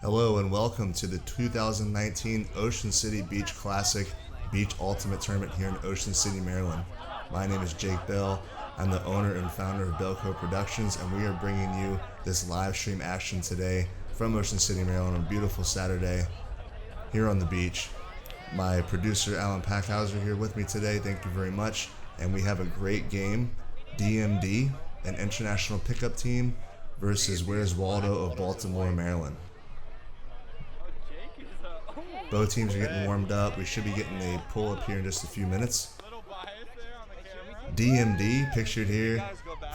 Hello and welcome to the 2019 Ocean City Beach Classic Beach Ultimate Tournament here in Ocean City, Maryland. My name is Jake Bell. I'm the owner and founder of Belco Productions, and we are bringing you this live stream action today from Ocean City, Maryland on a beautiful Saturday here on the beach. My producer Alan Packhauser here with me today. Thank you very much. And we have a great game, DMD, an international pickup team, versus Where's Waldo of Baltimore, Maryland. Both teams are getting warmed up. We should be getting a pull up here in just a few minutes. DMD, pictured here,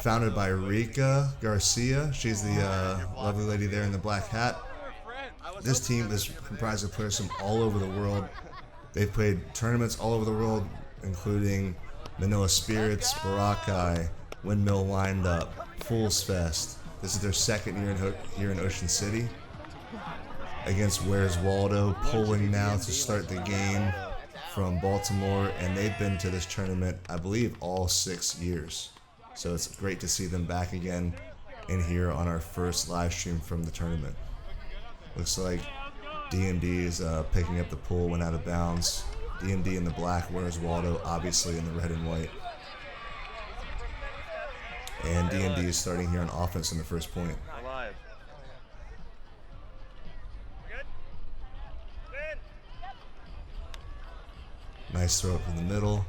founded by Rika Garcia. She's the lovely lady there in the black hat. This team is comprised of players from all over the world. They've played tournaments all over the world, including Manila Spirits, Boracay, Windmill Windup, Fools Fest. This is their second year here in Ocean City. Against Where's Waldo, pulling now to start the game from Baltimore, and they've been to this tournament, I believe, all 6 years. So it's great to see them back again in here on our first live stream from the tournament. Looks like DMD is picking up the pull, went out of bounds. DMD in the black, Where's Waldo obviously in the red and white. And DMD is starting here on offense in the first point. Nice throw up in the middle.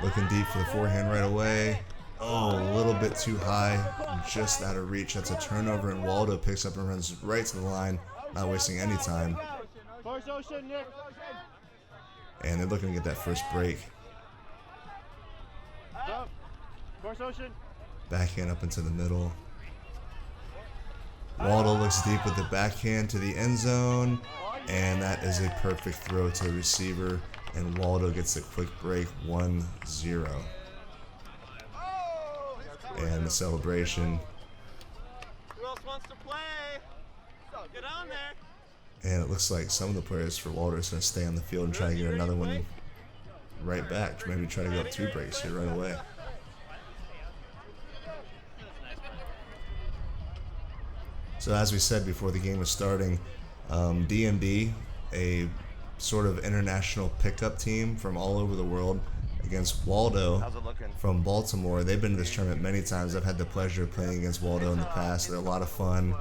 Looking deep for the forehand right away. Oh, a little bit too high. Just out of reach. That's a turnover, and Waldo picks up and runs right to the line, not wasting any time. And they're looking to get that first break. Backhand up into the middle. Waldo looks deep with the backhand to the end zone, and that is a perfect throw to the receiver. And Waldo gets a quick break, 1-0. And the celebration. Who else wants to play? Get on there. And it looks like some of the players for Waldo are going to stay on the field and try to get another one right back. Maybe try to go up 2 breaks here right away. So as we said before the game was starting, DMD, a sort of international pickup team from all over the world, against Waldo from Baltimore. They've been to this tournament many times. I've had the pleasure of playing against Waldo in the past. They're a lot of fun,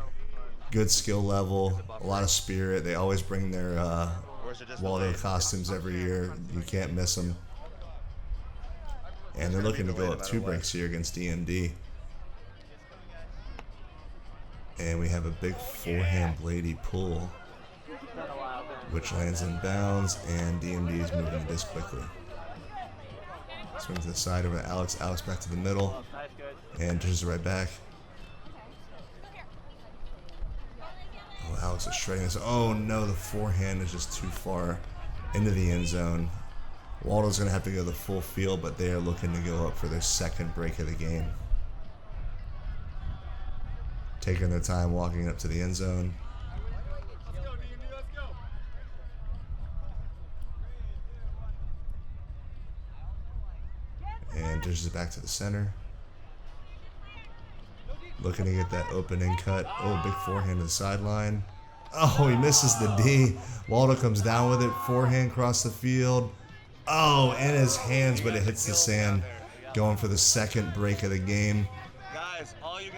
good skill level, a lot of spirit. They always bring their Waldo costumes every year. You can't miss them. And they're looking to go up 2 breaks here against DMD. And we have a big forehand bladey pull, which lands in bounds, and DMD is moving the disc quickly. Swings to the side over to Alex. Alex back to the middle, and dishes right back. Oh, Alex is shredding this. Oh no, the forehand is just too far into the end zone. Waldo's going to have to go the full field, but they are looking to go up for their second break of the game. Taking their time walking up to the end zone. And dishes it back to the center. Looking to get that opening cut. Oh, big forehand to the sideline. Oh, he misses the D. Waldo comes down with it. Forehand across the field. Oh, in his hands, but it hits the sand. Going for the second break of the game.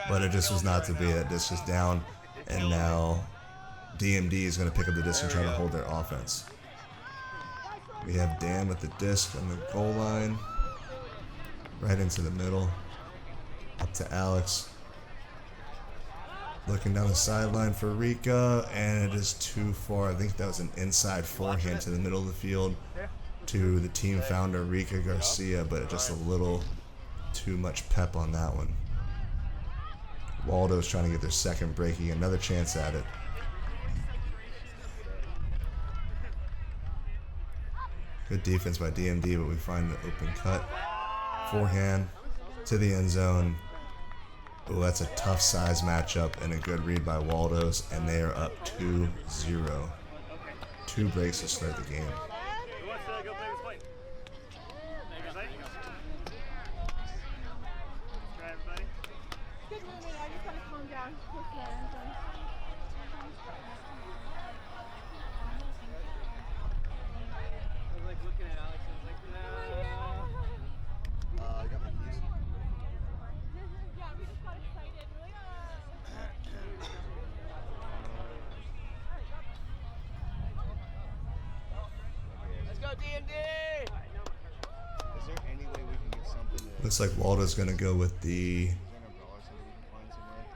But it just was not to be. That disc is down. And now DMD is going to pick up the disc and try to hold their offense. We have Dan with the disc on the goal line. Right into the middle. Up to Alex. Looking down the sideline for Rika, and it is too far. I think that was an inside forehand to the middle of the field to the team founder, Rika Garcia, but just a little too much pep on that one. Waldo's trying to get their second breaking, another chance at it. Good defense by DMD, but we find the open cut. Forehand to the end zone. Oh, that's a tough size matchup and a good read by Waldo's, and they are up 2-0. 2 breaks to start the game. was like looking at Alex and I was like, no. I got my keys. Yeah, we just got excited. We're like, Let's go, DMD! Is there any way we can get something to... Looks like Waldo's going to go with the Is there an umbrella or something we can find somewhere?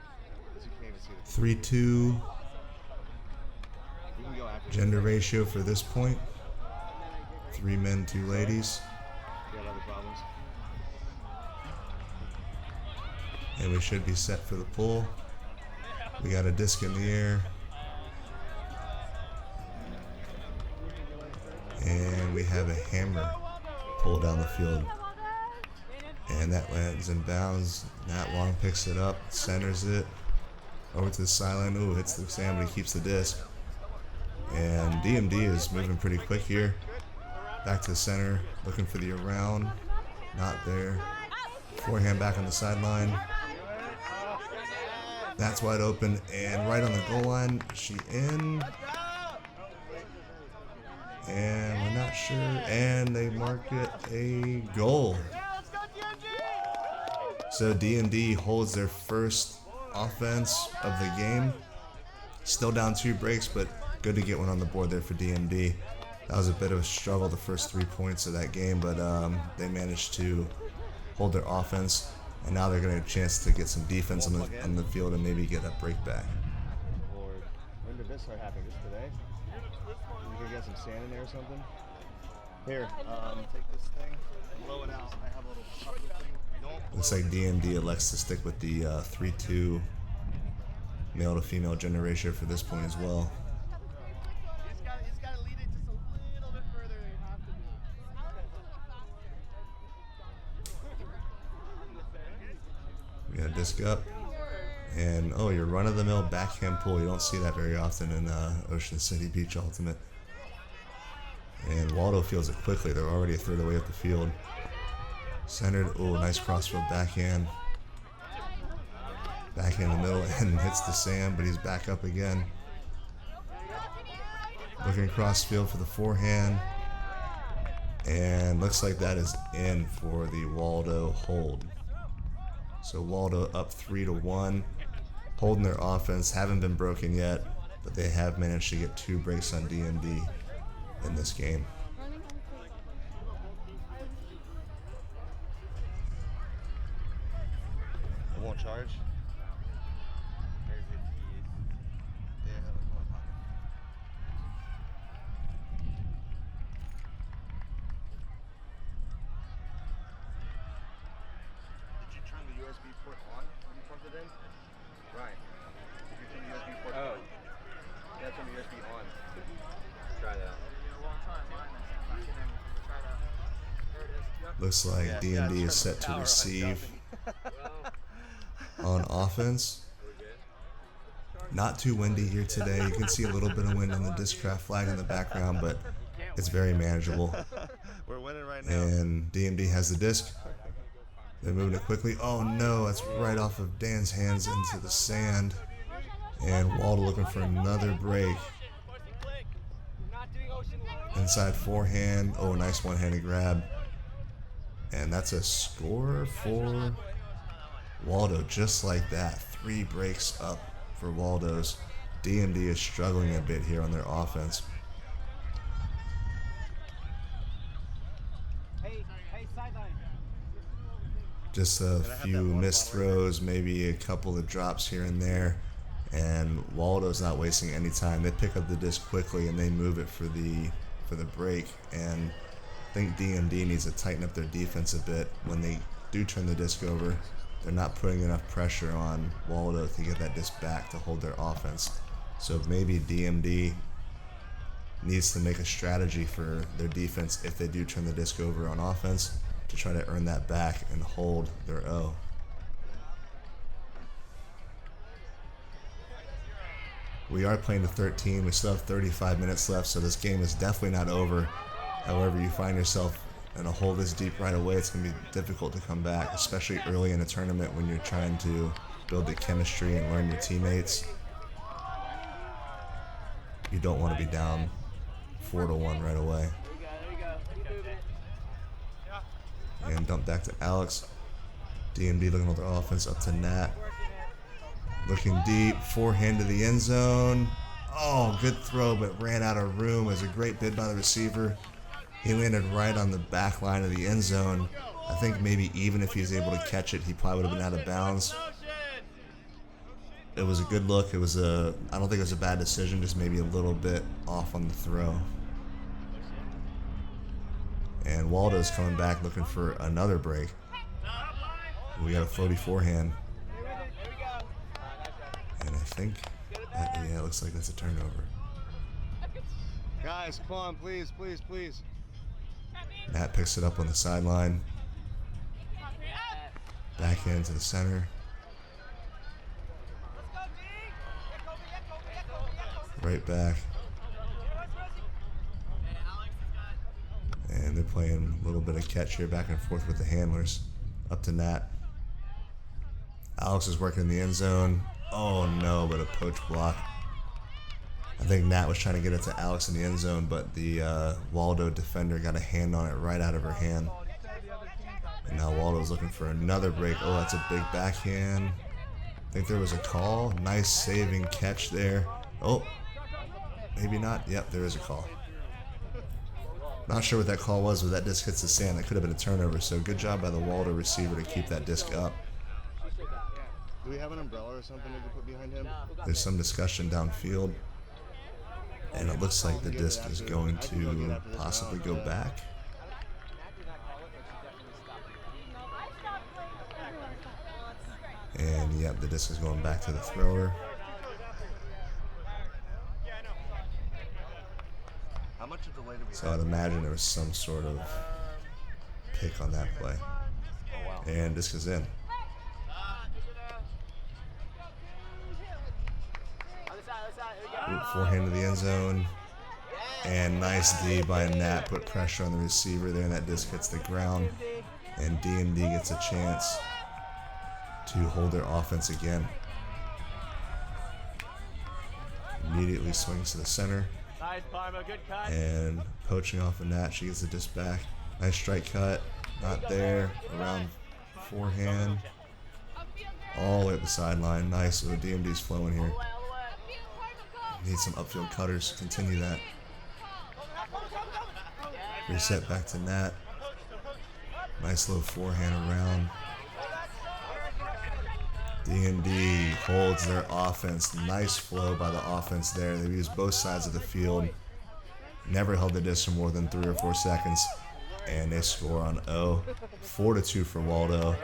Because you can't even see the... 3-2 We can go after... gender ratio for this point. 3 men, 2 ladies. You have other problems? And we should be set for the pull. We got a disc in the air. And we have a hammer pulled down the field. And that lands in bounds. Nat Long picks it up, centers it over to the sideline. Ooh, hits the sand, but he keeps the disc. And DMD is moving pretty quick here. Back to the center, looking for the around. Not there. Forehand back on the sideline. That's wide open and right on the goal line. She in. And we're not sure. And they mark it a goal. So DMD holds their first offense of the game. Still down 2 breaks, but good to get one on the board there for DMD. That was a bit of a struggle the first 3 points of that game, but they managed to hold their offense. And now they're going to have a chance to get some defense on the field and maybe get a break back. Lord. When did this start happening? Just today? We could get some sand in there or something? Here, take this thing, blow it out. I have a little puppet thing. Don't Looks like DMD elects to stick with the 3-2 male to female gender ratio for this point as well. He's got to lead it just a little bit further than you have to be. We got a disc up. And, oh, your run-of-the-mill backhand pull. You don't see that very often in Ocean City Beach Ultimate. And Waldo fields it quickly. They're already a third of the way up the field. Centered. Oh, nice crossfield backhand. Backhand in the middle and hits the sand, but he's back up again. Looking crossfield for the forehand. And looks like that is in for the Waldo hold. So Waldo up 3-1. Holding their offense. Haven't been broken yet, but they have managed to get 2 breaks on DMD in this game. It won't charge? There's your keys. Yeah, that was my pocket. Did you turn the USB port on when you plugged it in? Right. Did you turn the USB port on? Yeah, turn the USB on. Try that. Looks like Yeah, DMD turn is set the to power on, receive Jonathan. on offense. Not too windy here today. You can see a little bit of wind on the Discraft flag in the background, but it's very manageable. We're winning right now. And DMD has the disc. They're moving it quickly. Oh no, that's right off of Dan's hands into the sand. And Waldo looking for another break. Inside forehand. Oh, nice one-handed grab. And that's a score for Waldo, just like that. 3 breaks up for Waldo's. DMD is struggling a bit here on their offense. Just a few missed throws, maybe a couple of drops here and there. And Waldo's not wasting any time. They pick up the disc quickly and they move it for the break. And I think DMD needs to tighten up their defense a bit. When they do turn the disc over, they're not putting enough pressure on Waldo to get that disc back to hold their offense. So maybe DMD needs to make a strategy for their defense if they do turn the disc over on offense to try to earn that back and hold their O. We are playing to 13. We still have 35 minutes left, so this game is definitely not over. However, you find yourself in a hole this deep right away, it's going to be difficult to come back, especially early in a tournament when you're trying to build the chemistry and learn your teammates. You don't want to be down 4-1 right away. And dump back to Alex. DMD looking at their offense, up to Nat. Looking deep, forehand to the end zone. Oh, good throw, but ran out of room. It was a great bid by the receiver. He landed right on the back line of the end zone. I think maybe even if he was able to catch it, he probably would have been out of bounds. It was a good look. I don't think it was a bad decision, just maybe a little bit off on the throw. And Waldo's coming back looking for another break. We got a floaty forehand. And I think it looks like that's a turnover. Guys, come on, please, please, please. Matt picks it up on the sideline. Backhand to the center. Right back. And they're playing a little bit of catch here, back and forth with the handlers. Up to Nat. Alex is working in the end zone. Oh no, but a poach block. I think Nat was trying to get it to Alex in the end zone, but the Waldo defender got a hand on it right out of her hand. And now Waldo's looking for another break. Oh, that's a big backhand. I think there was a call. Nice saving catch there. Oh, maybe not. Yep, there is a call. Not sure what that call was, but that disc hits the sand. That could have been a turnover, so good job by the Waldo receiver to keep that disc up. Do we have an umbrella or something we can put behind him? There's some discussion downfield, and it looks like the disc is going to possibly go back. And yep, the disc is going back to the thrower. How much of the delay do we So I'd imagine there was some sort of pick on that play. Oh, wow. And disc is in. Forehand to the end zone. And nice D by Nat. Put pressure on the receiver there, and that disc hits the ground. And DMD gets a chance to hold their offense again. Immediately swings to the center. Nice, Parma, good cut. And poaching off of Nat, she gets the disc back. Nice strike cut. Not there. Around forehand. All the way up the sideline. Nice. So the DMD's flowing here. Need some upfield cutters. Continue that. Reset back to Nat. Nice low forehand around. DMD holds their offense. Nice flow by the offense there. They've used both sides of the field. Never held the disc for more than 3 or 4 seconds. And they score on O. 4-2 for Waldo.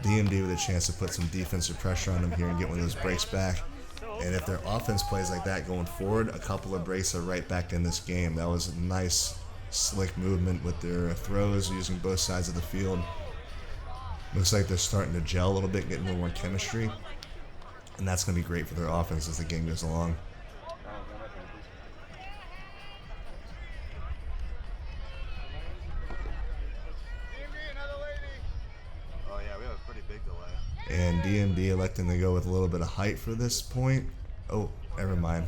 DMD with a chance to put some defensive pressure on them here and get one of those breaks back. And if their offense plays like that going forward, a couple of breaks are right back in this game. That was a nice, slick movement with their throws using both sides of the field. Looks like they're starting to gel a little bit, getting a little more chemistry. And that's going to be great for their offense as the game goes along. Oh yeah, we have a pretty big delay. And DMD electing to go with a little bit of height for this point. Oh, never mind.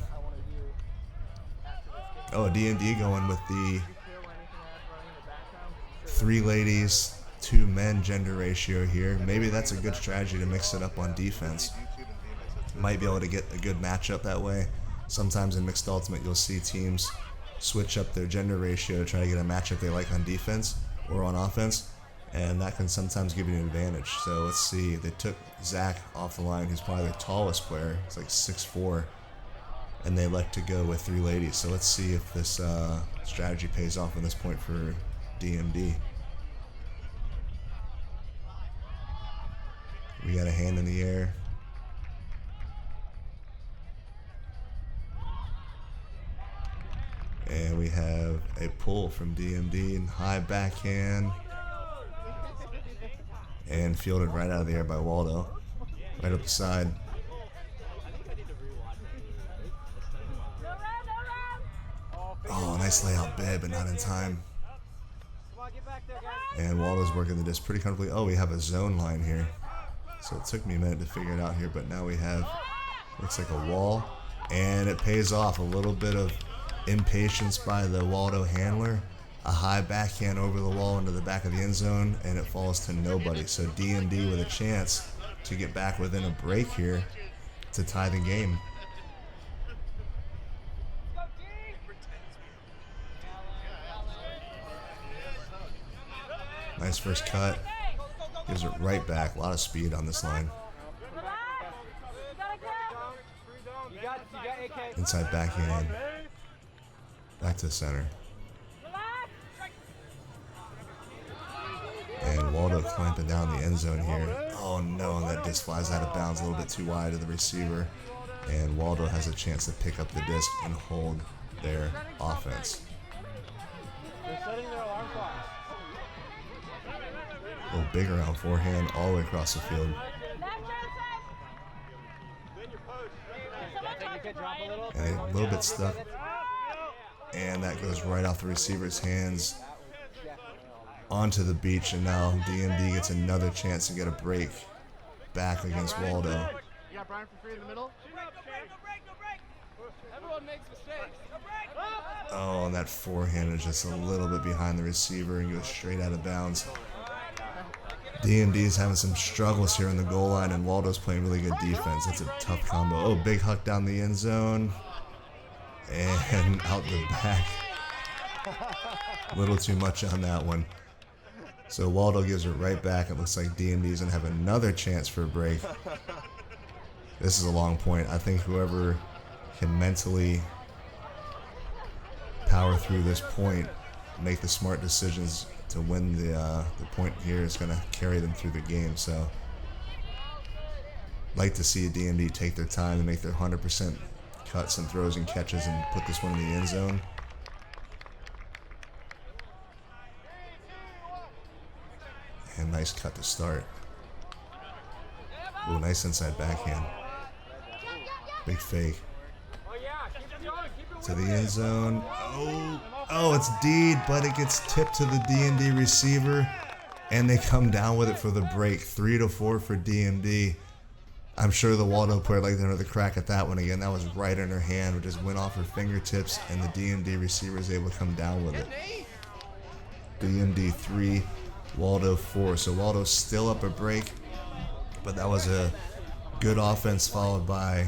Oh, DMD going with the 3 ladies, 2 men gender ratio here. Maybe that's a good strategy to mix it up on defense. Might be able to get a good matchup that way. Sometimes in Mixed Ultimate you'll see teams switch up their gender ratio to try to get a matchup they like on defense or on offense. And that can sometimes give you an advantage. So let's see. They took Zach off the line, who's probably the tallest player. It's like 6'4". And they elect to go with 3 ladies. So let's see if this strategy pays off at this point for DMD. We got a hand in the air. And we have a pull from DMD and high backhand. And fielded right out of the air by Waldo. Right up the side. Oh, nice layout bid, but not in time. And Waldo's working the disc pretty comfortably. Oh, we have a zone line here. So it took me a minute to figure it out here, but now we have, looks like a wall. And it pays off. A little bit of impatience by the Waldo handler. A high backhand over the wall into the back of the end zone, and it falls to nobody. So DMD with a chance to get back within a break here to tie the game. Nice first cut. Gives it right back. A lot of speed on this line. Inside backhand. Back to the center. And Waldo clamping down the end zone here. Oh no, and that disc flies out of bounds a little bit too wide of the receiver. And Waldo has a chance to pick up the disc and hold their offense. They're setting their alarm clocks. A little big around forehand all the way across the field. And a little bit stuck. And that goes right off the receiver's hands onto the beach, and now DMD gets another chance to get a break back against Waldo. You got Brian for free in the middle? Everyone makes mistakes. Oh, and that forehand is just a little bit behind the receiver and goes straight out of bounds. DMD is having some struggles here in the goal line, and Waldo's playing really good defense. That's a tough combo. Oh, big huck down the end zone. And out the back. A little too much on that one. So Waldo gives it right back. It looks like DMD's going to have another chance for a break. This is a long point. I think whoever can mentally power through this point, make the smart decisions to win the point here is going to carry them through the game. So like to see a DMD take their time and make their 100% cuts and throws and catches and put this one in the end zone. And nice cut to start. Ooh, nice inside backhand. Big fake. To the end zone. Oh, it's Deed, but it gets tipped to the DMD receiver, and they come down with it for the break. 3-4 for DMD. I'm sure the Waldo player liked another crack at that one again. That was right in her hand. It just went off her fingertips, and the DMD receiver is able to come down with it. DMD 3, Waldo 4. So Waldo's still up a break, but that was a good offense followed by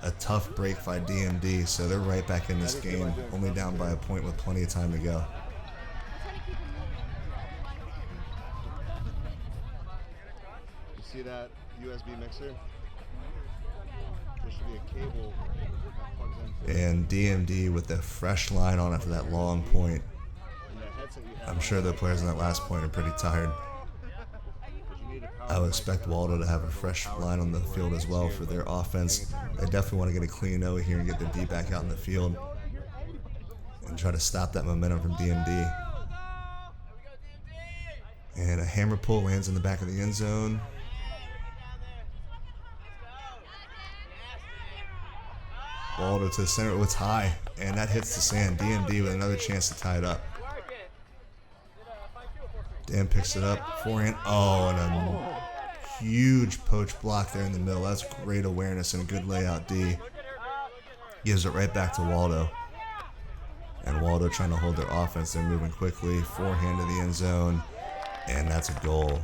a tough break by DMD. So they're right back in this game, only down by a point with plenty of time to go. You see that USB mixer? There should be a cable that plugs into it. And DMD with the fresh line on after that long point. And the headset you have I'm sure the players in that last point are pretty tired. I would expect Waldo to have a fresh line on the field as well for their offense. They definitely want to get a clean O here and get their D back out in the field and try to stop that momentum from DMD. And a hammer pull lands in the back of the end zone. Waldo to the center. Oh, it's high, and that hits the sand. DMD with another chance to tie it up. Dan picks it up. Forehand. Oh, and a huge poach block there in the middle. That's great awareness and a good layout D. Gives it right back to Waldo. And Waldo trying to hold their offense. They're moving quickly. Forehand to the end zone. And that's a goal.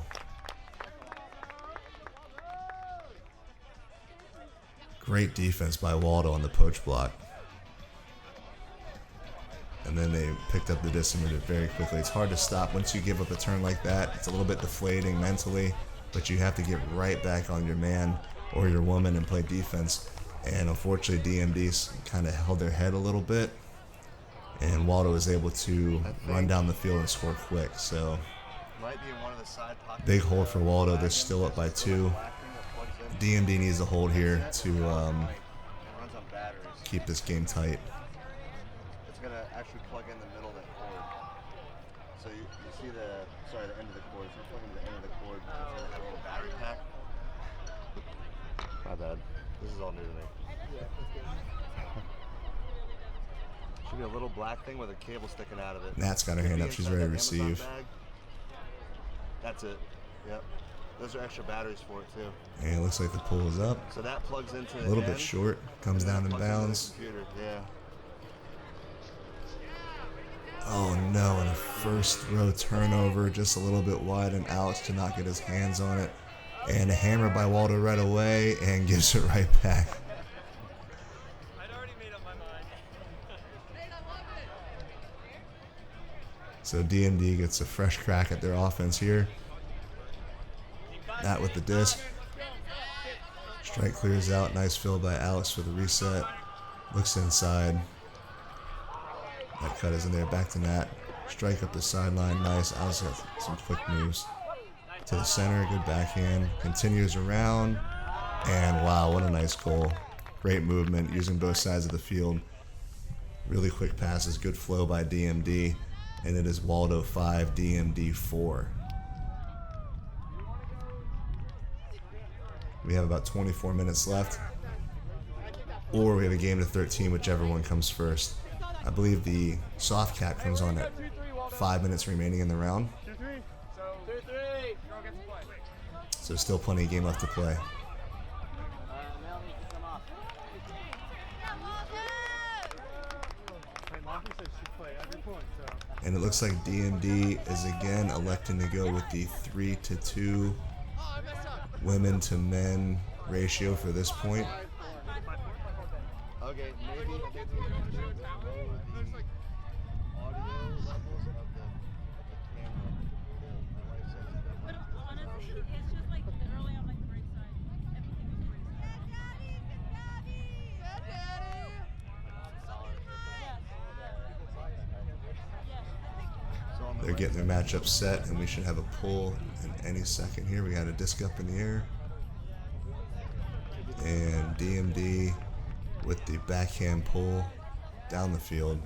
Great defense by Waldo on the poach block. And then they picked up the distance and moved it very quickly. It's hard to stop once you give up a turn like that. It's a little bit deflating mentally, but you have to get right back on your man or your woman and play defense. And unfortunately, DMD kind of held their head a little bit, and Waldo was able to run down the field and score quick. So might be in one of the side pockets. big hold for Waldo. They're still up by 2. DMD needs a hold here to runs on batteries. keep this game tight. It's gonna actually plug in the middle of that cord. So you see the end of the cord. It's gonna plug into the end of the cord. It's gonna have a little battery pack. My bad. This is all new to me. Should be a little black thing with a cable sticking out of it. Nat's got her hand up. She's ready to receive. That's it. Yep. Those are extra batteries for it too. And it looks like the pull is up. So that plugs into A little bit short. Comes down in bounds. Computer. Yeah. Oh no, and a first throw turnover, just a little bit wide, and Alex did not get his hands on it. And a hammer by Waldo right away, and gives it right back. I'd already made up my mind. So DMD gets a fresh crack at their offense here. That with the disc. Strike clears out. Nice fill by Alex for the reset. Looks inside. That cut is in there. Back to Nat. Strike up the sideline. Nice. Alex got some quick moves. To the center. Good backhand. Continues around. And wow, what a nice goal. Great movement using both sides of the field. Really quick passes. Good flow by DMD. And it is Waldo 5, DMD 4. We have about 24 minutes left. Or we have a game to 13, whichever one comes first. I believe the soft cap comes on at 5 minutes remaining in the round. So still plenty of game left to play. And it looks like DMD is again electing to go with the 3-2 women to men ratio for this point. Okay, maybe lower the audio levels of the camera. My wife says But honestly, it's just like literally on like the right side. Everything is right. They're getting their matchup set, and we should have a pull in any second here. We got a disc up in the air. And DMD with the backhand pull down the field.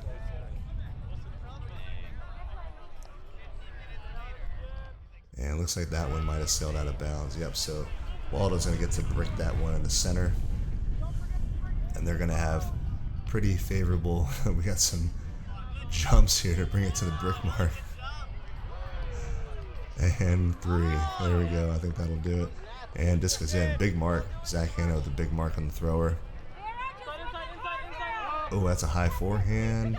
And it looks like that one might have sailed out of bounds. Yep, so Waldo's going to get to brick that one in the center. And they're going to have pretty favorable, we got some jumps here to bring it to the brick mark. And 3. There we go. I think that'll do it. And disc is in. Big mark. Zach Hanna with the big mark on the thrower. Oh, that's a high forehand.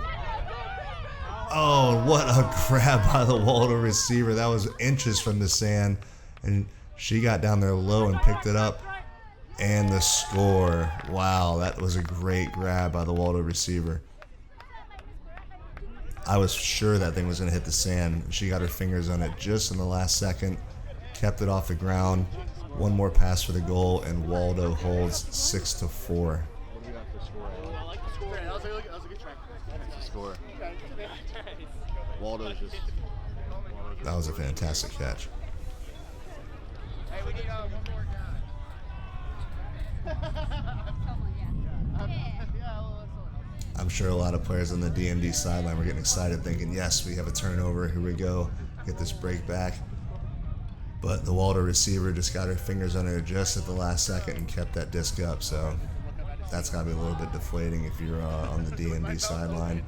Oh, what a grab by the Waldo receiver. That was inches from the sand. And she got down there low and picked it up. And the score. Wow, that was a great grab by the Waldo receiver. I was sure that thing was going to hit the sand. She got her fingers on it just in the last second. Kept it off the ground. One more pass for the goal, and Waldo holds 6-4. what do we got for score? I like the score. That was a good try. That's the score. Waldo's just. That was a fantastic catch. Hey, we need one more guy. I'm sure a lot of players on the DMD sideline were getting excited thinking, yes, we have a turnover, here we go, get this break back. But the Waldo receiver just got her fingers on it just at the last second and kept that disc up, so that's got to be a little bit deflating if you're on the DMD sideline.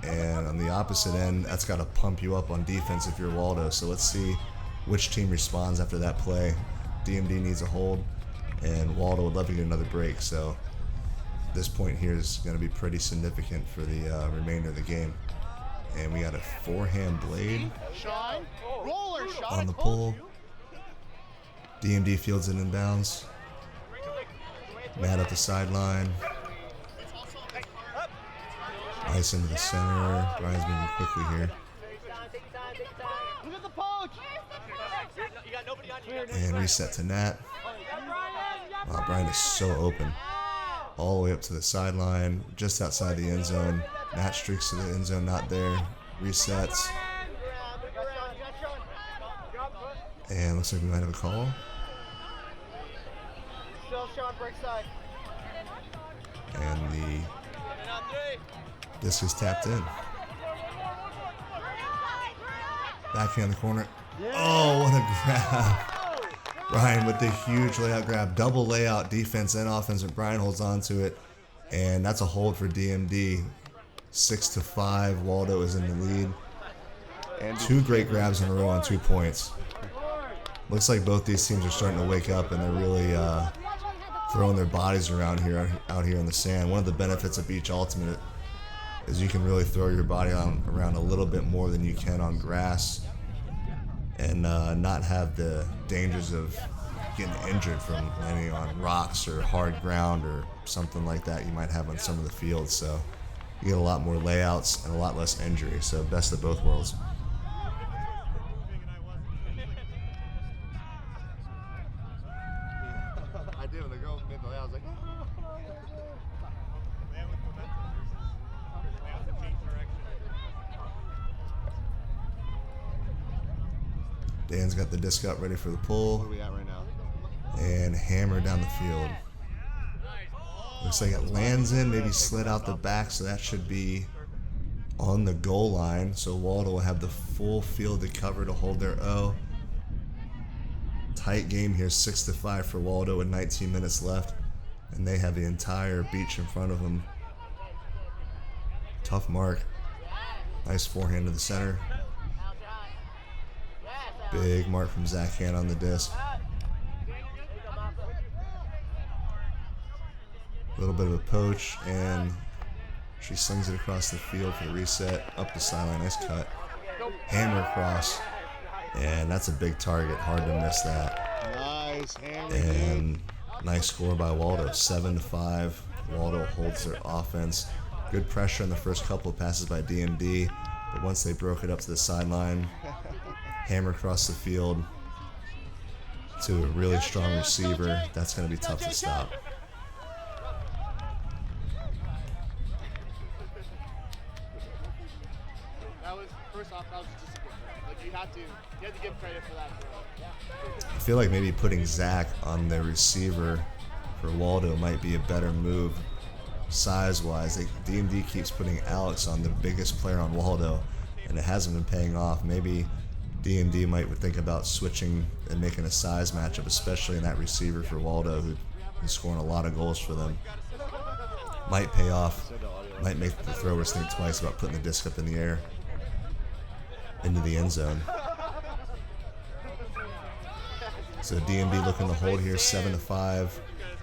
And on the opposite end, that's got to pump you up on defense if you're Waldo, so let's see which team responds after that play. DMD needs a hold, and Waldo would love to get another break, so this point here is going to be pretty significant for the remainder of the game. And we got a forehand blade on the pull. DMD fields it inbounds. Matt at the sideline. Nice into the center. Brian's moving quickly here. Look at the poach. You got nobody on you. And reset to Nat. Wow, Brian is so open. All the way up to the sideline, just outside the end zone. Nat streaks to the end zone, not there. Resets. And looks like we might have a call. And the disc is tapped in. Backhand the corner. Oh, what a grab. Brian with the huge layout grab. Double layout, defense and offense, and Brian holds on to it. And that's a hold for DMD. 6-5. Waldo is in the lead. And 2 great grabs in a row on 2 points. Looks like both these teams are starting to wake up, and they're really throwing their bodies around here, out here in the sand. One of the benefits of Beach Ultimate is you can really throw your body around a little bit more than you can on grass, and not have the dangers of getting injured from landing on rocks or hard ground or something like that you might have on some of the fields. So you get a lot more layouts and a lot less injury. So best of both worlds. I did when the girl made the layout. I was like, Dan's got the disc up ready for the pull. where are we at right now? And hammer down the field. Looks like it lands in, maybe slid out the back, so that should be on the goal line. So Waldo will have the full field to cover to hold their O. Tight game here, 6-5 for Waldo with 19 minutes left. And they have the entire beach in front of them. Tough mark. Nice forehand to the center. Big mark from Zach Hand on the disc. A little bit of a poach, and she slings it across the field for the reset. Up the sideline, nice cut. Hammer across, and that's a big target. Hard to miss that. Nice hammer. And nice score by Waldo, 7-5. Waldo holds their offense. Good pressure in the first couple of passes by DMD, but once they broke it up to the sideline, hammer across the field to a really strong receiver. That's going to be tough to stop. That was, first off, that was discipline. Like, you have to give credit for that throw. I feel like maybe putting Zach on the receiver for Waldo might be a better move size-wise. DMD keeps putting Alex on the biggest player on Waldo, and it hasn't been paying off. Maybe DMD might think about switching and making a size matchup, especially in that receiver for Waldo, who is scoring a lot of goals for them. Might pay off. Might make the throwers think twice about putting the disc up in the air into the end zone. So DMD looking to hold here, 7-5.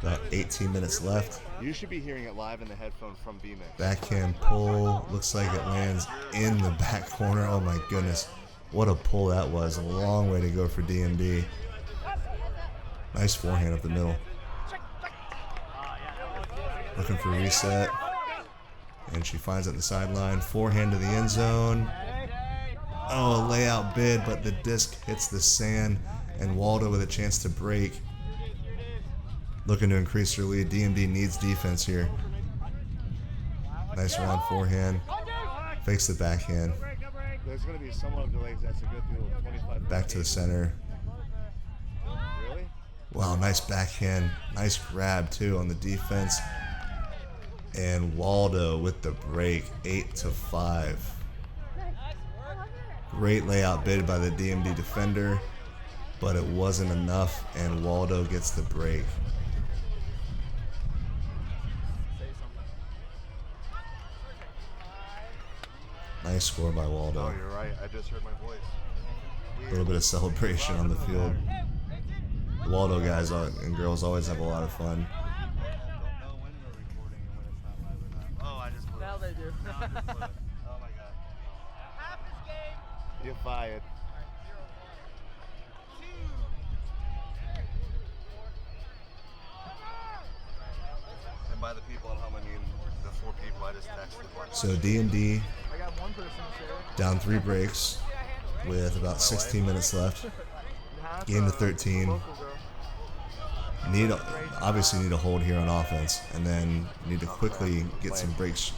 About 18 minutes left. You should be hearing it live in the headphone from BMX. Backhand pull. Looks like it lands in the back corner. Oh my goodness. What a pull that was. A long way to go for DMD. Nice forehand up the middle. Looking for a reset. And she finds it in the sideline. Forehand to the end zone. Oh, a layout bid, but the disc hits the sand. And Waldo with a chance to break. Looking to increase their lead. DMD needs defense here. Nice round forehand. Fakes the backhand. There's going to be somewhat of delays. That's a good deal. 25. Back to the center. Really? Wow, nice backhand. Nice grab, too, on the defense. And Waldo with the break, 8-5. Great layout bid by the DMD defender, but it wasn't enough, and Waldo gets the break. Nice score by Waldo. Oh, you're right. I just heard my voice. A little bit of celebration on the field. The Waldo guys and girls always have a lot of fun. Don't know when we're recording and when it's not live or not. Oh, I just blew it. Now they do. No, I just blew it. Oh my god. You're fired. And by the people at home, I mean the 4 people I just texted. So DMD I got one person to share. down 3 breaks with about 16 minutes left. Game to 13. Obviously need a hold here on offense, and then need to quickly get some breaks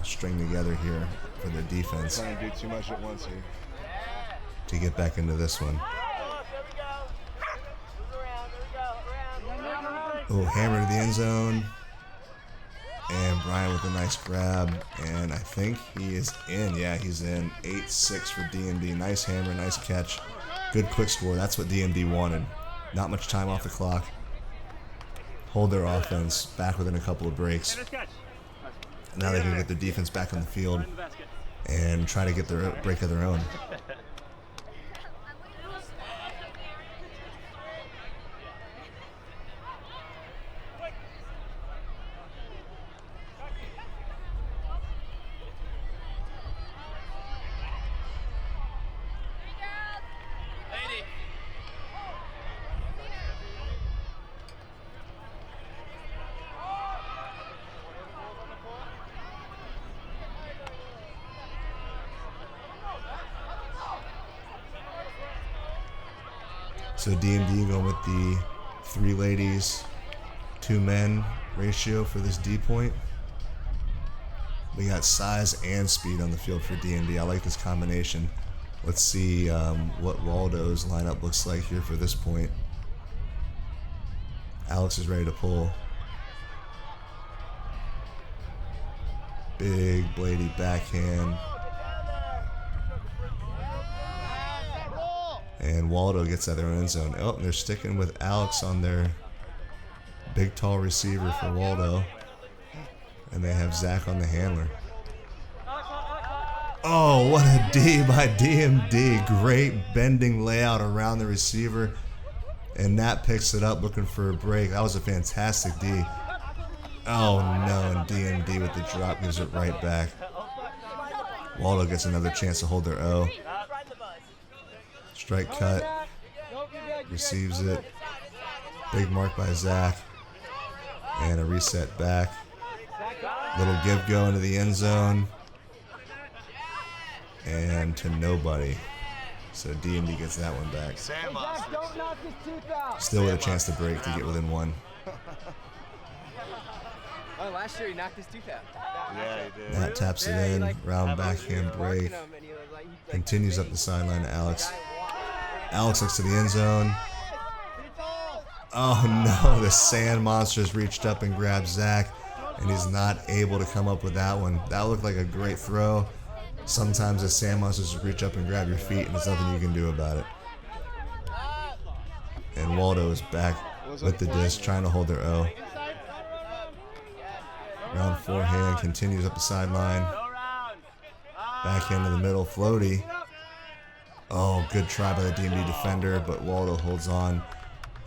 string together here for their defense Trying to do too much at once here. to get back into this one. Oh, hammer to the end zone. And Brian with a nice grab, and I think he is in. Yeah, he's in. 8-6 for DMD. Nice hammer, nice catch. Good quick score. That's what DMD wanted. Not much time off the clock. Hold their offense back within a couple of breaks. Now they can get their defense back on the field and try to get their break of their own. So DMD going with the 3 ladies, 2 men ratio for this D point. We got size and speed on the field for DMD. I like this combination. Let's see what Waldo's lineup looks like here for this point. Alex is ready to pull. Big bladey backhand. And Waldo gets out of their end zone. Oh, they're sticking with Alex on their big tall receiver for Waldo. And they have Zach on the handler. Oh, what a D by DMD. Great bending layout around the receiver. And Nat picks it up looking for a break. That was a fantastic D. Oh no, and DMD with the drop gives it right back. Waldo gets another chance to hold their O. Strike cut. Receives it. Big mark by Zach. And a reset back. Little give go into the end zone. And to nobody. So DMD gets that one back. Still with a chance to break to get within 1. Oh, last year he knocked his tooth out. Yeah, he did. Nat taps it in. Round backhand break. Continues up the sideline to Alex. Alex looks to the end zone. Oh no, the Sand Monsters reached up and grabbed Zach. And he's not able to come up with that one. That looked like a great throw. Sometimes the Sand Monsters reach up and grab your feet, and there's nothing you can do about it. And Waldo is back with the disc, trying to hold their O. Round forehand continues up the sideline. Backhand to the middle, floaty. Oh, good try by the DMD defender, but Waldo holds on,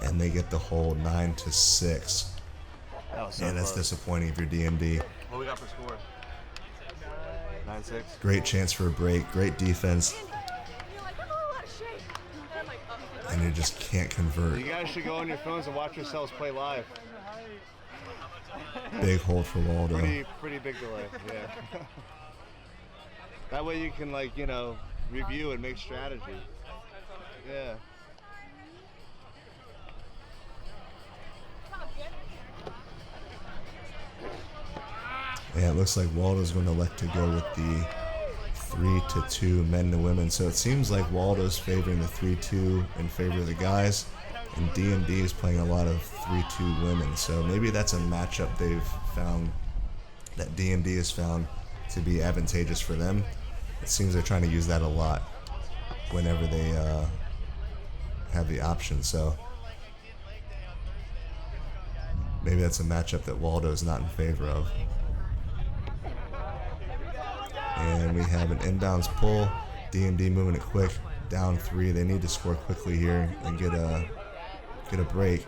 and they get the hold 9-6. Yeah, that's disappointing if you're DMD. What we got for score? 9-6. Great chance for a break, great defense, and you just can't convert. You guys should go on your phones and watch yourselves play live. Big hold for Waldo. Pretty big delay, yeah. That way you can, like, you know, review and make strategy. Yeah. Yeah, it looks like Waldo's going to elect to go with the 3-2 men to women. So it seems like Waldo's favoring the 3-2 in favor of the guys, and DMD is playing a lot of 3-2 women. So maybe that's a matchup they've found, that DMD has found to be advantageous for them. It seems they're trying to use that a lot whenever they have the option. So maybe that's a matchup that Waldo's not in favor of. And we have an inbounds pull. DMD moving it quick. Down 3. They need to score quickly here and get a break.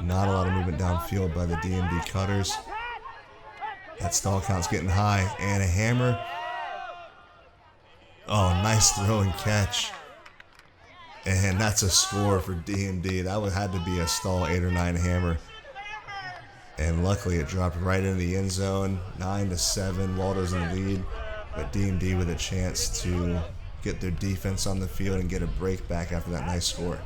Not a lot of movement downfield by the DMD cutters. That stall count's getting high. And a hammer. Oh, nice throw and catch. And that's a score for DMD. That would had to be a stall 8 or 9 hammer. And luckily it dropped right into the end zone. 9-7. Waldo's in the lead. But DMD with a chance to get their defense on the field and get a break back after that nice score.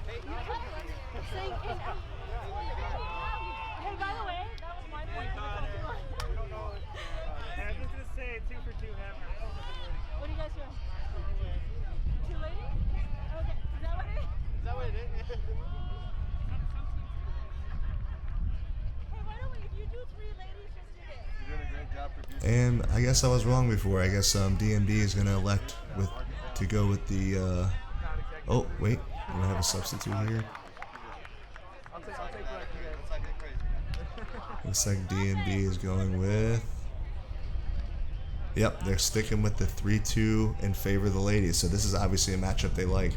And I guess I was wrong before. I guess DMD is going to elect to go with the. Oh wait, we're gonna have a substitute here. Looks like DMD is going with. Yep, they're sticking with the 3-2 in favor of the ladies. So this is obviously a matchup they like.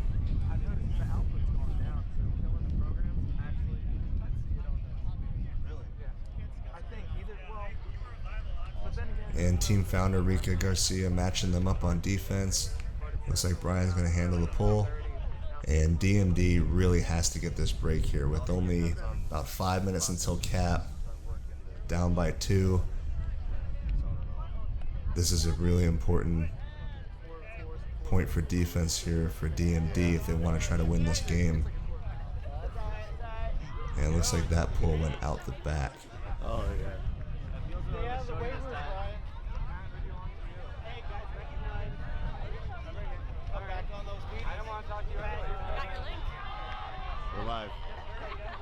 And team founder Rika Garcia matching them up on defense. Looks like Brian's going to handle the pull. And DMD really has to get this break here with only about 5 minutes until cap. Down by 2. This is a really important point for defense here for DMD if they want to try to win this game. And it looks like that pull went out the back. Oh, yeah. We're live.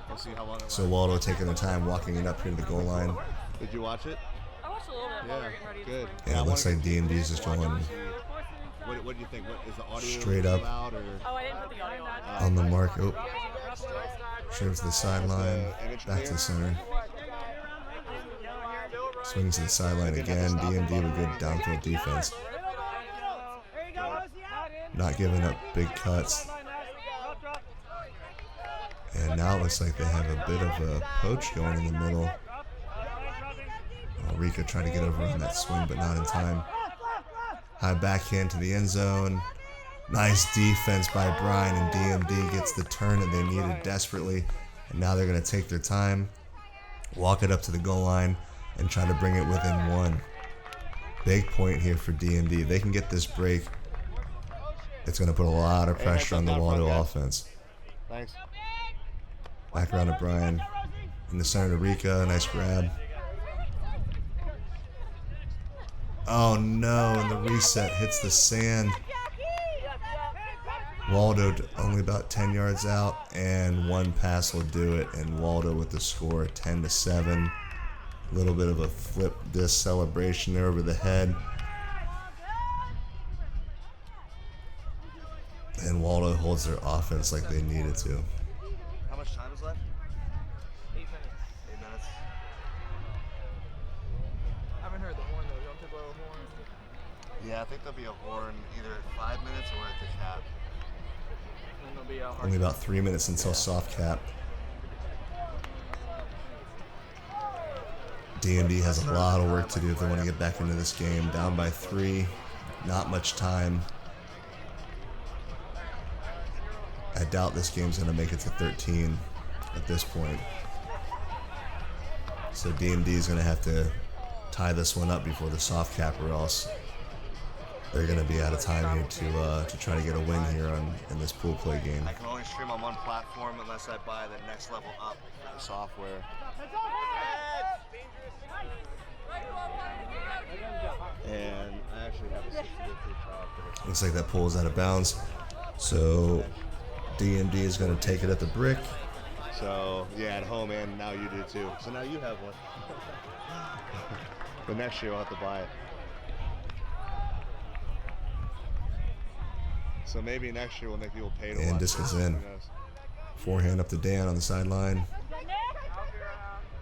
We'll see how long it So Waldo taking their time walking it up here to the goal line. Did you watch it? I watched a little bit while we were getting ready to Good. swing. Yeah, it looks like DMD's just going What do you think? What is the audio Straight up. loud or Oh, I didn't put the audio on. on the mark. Oh, straight to the sideline, back to the center. Swings to the sideline again. DMD with good downfield defense. Not giving up big cuts. And now it looks like they have a bit of a poach going in the middle. Rika trying to get over on that swing, but not in time. High backhand to the end zone. Nice defense by Brian, and DMD gets the turn that they needed desperately. And now they're going to take their time, walk it up to the goal line, and try to bring it within one. Big point here for DMD. If they can get this break, it's going to put a lot of pressure on the Waldo offense. Thanks. Back around to Brian. In the center to Rika. Nice grab. Oh no, and the reset hits the sand. Waldo only about 10 yards out, and one pass will do it. And Waldo with the score, 10-7. A little bit of a flip disc celebration there over the head. And Waldo holds their offense like they needed to. How much time is left? 8 minutes. 8 minutes. I haven't heard the horn though. You don't think blow a horn? Yeah, I think there'll be a horn either at 5 minutes or at the cap. And there'll be a hard Only about 3 minutes until soft cap. DMD has a lot of work to do if they want to get back into this game. Down by 3, not much time. I doubt this game's going to make it to 13 at this point. So DMD is going to have to tie this one up before the soft cap, or else they're going to be out of time here to try to get a win here in this pool play game. I can only stream on one platform unless I buy the next level up for the software. And I actually have a 60-day free trial for this. Looks like that pool is out of bounds. So DMD is going to take it at the brick. So, yeah, at home, and now you do too. So now you have one. But next year we'll have to buy it. So maybe next year we'll make people pay to watch. And disc is in. Who knows? Forehand up to Dan on the sideline.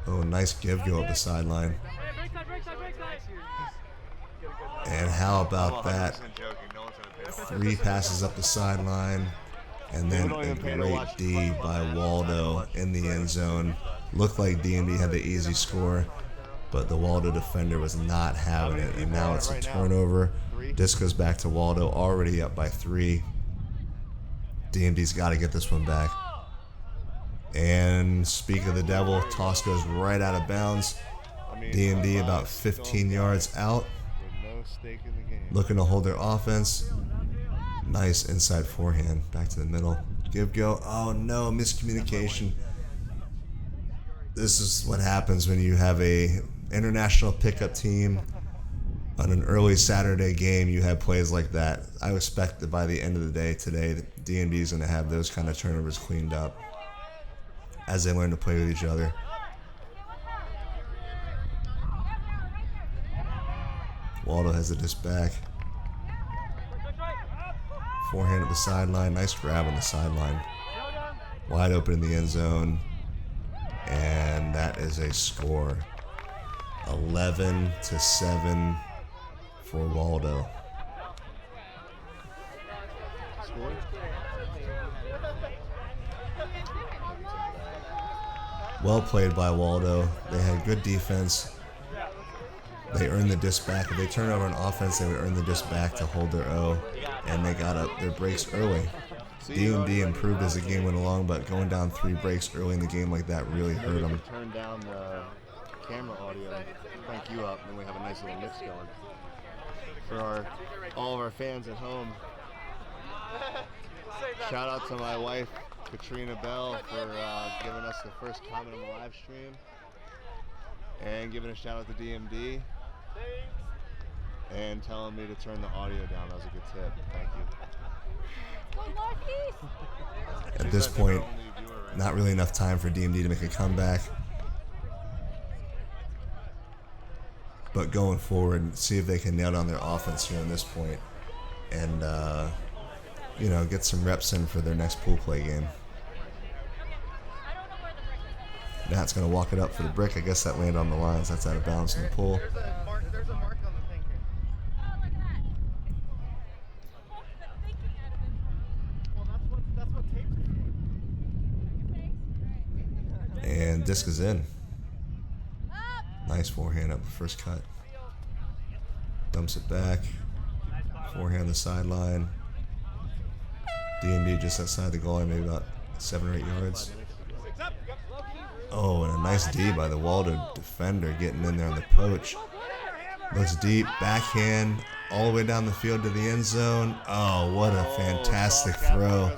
Oh, nice give go up the sideline. And how about I'm that? 100% joking. No one's gonna pay to watch. 3 passes up the sideline. And then a great D by Waldo in the end zone. Looked like DMD had the easy score, but the Waldo defender was not having it. And now it's a turnover. Disc goes back to Waldo, already up by 3. DMD's got to get this one back. And speak of the devil, toss goes right out of bounds. DMD about 15 yards out, With no stake in the game. looking to hold their offense. Nice inside forehand, back to the middle. Give go. Oh no, miscommunication. This is what happens when you have a international pickup team on an early Saturday game. You have plays like that. I expect that by the end of the day today, that DMD is going to have those kind of turnovers cleaned up as they learn to play with each other. Waldo has the disc back. Forehand at the sideline. Nice grab on the sideline. Wide open in the end zone. And that is a score. 11-7 for Waldo. Score? Well played by Waldo. They had good defense. They earned the disc back. If they turn over on offense, they would earn the disc back to hold their O. And they got up their breaks early. DMD improved as the game went along, but going down 3 breaks early in the game like that really hurt them. Turn down the camera audio, crank you up, and then we have a nice little mix going. For all of our fans at home, Shout out to my wife, Katrina Bell, for giving us the first comment on the live stream. And giving a shout out to DMD. And telling me to turn the audio down. That was a good tip. Thank you. Go northeast. At this point, not really enough time for DMD to make a comeback. But going forward, see if they can nail down their offense here in this point and, you know, get some reps in for their next pool play game. I don't know where the brick is. Nat's going to walk it up for the brick. I guess that landed on the lines. That's out of bounds in the pool. There's a mark on the thing here. Oh, look at that. Pull the thinking out of it from me. Well, that's what tapes are for. Your face? Right. And disc is in. Up. Nice forehand up the first cut. Dumps it back. Forehand the sideline. D&D just outside the goal line, maybe about 7 or 8 yards. Oh, and a nice D by the Waldo defender getting in there on the poach. Looks deep, backhand, all the way down the field to the end zone. Oh, what a fantastic throw.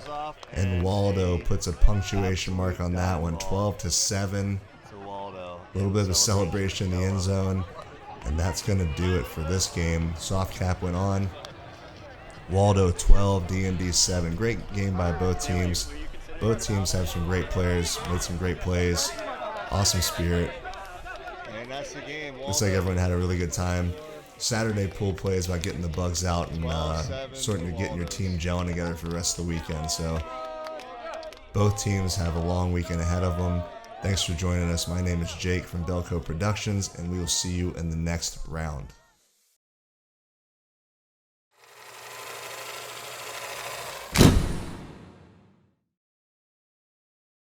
And Waldo puts a punctuation mark on that one, 12-7. To Waldo. A little bit of a celebration in the end zone. And that's going to do it for this game. Soft cap went on. Waldo 12, D&D 7. Great game by both teams. Both teams have some great players, made some great plays. Awesome spirit. And that's the game. Looks like everyone had a really good time. Saturday pool play is about getting the bugs out and starting to getting your team gelling together for the rest of the weekend. So both teams have a long weekend ahead of them. Thanks for joining us. My name is Jake from Belco Productions, and we will see you in the next round.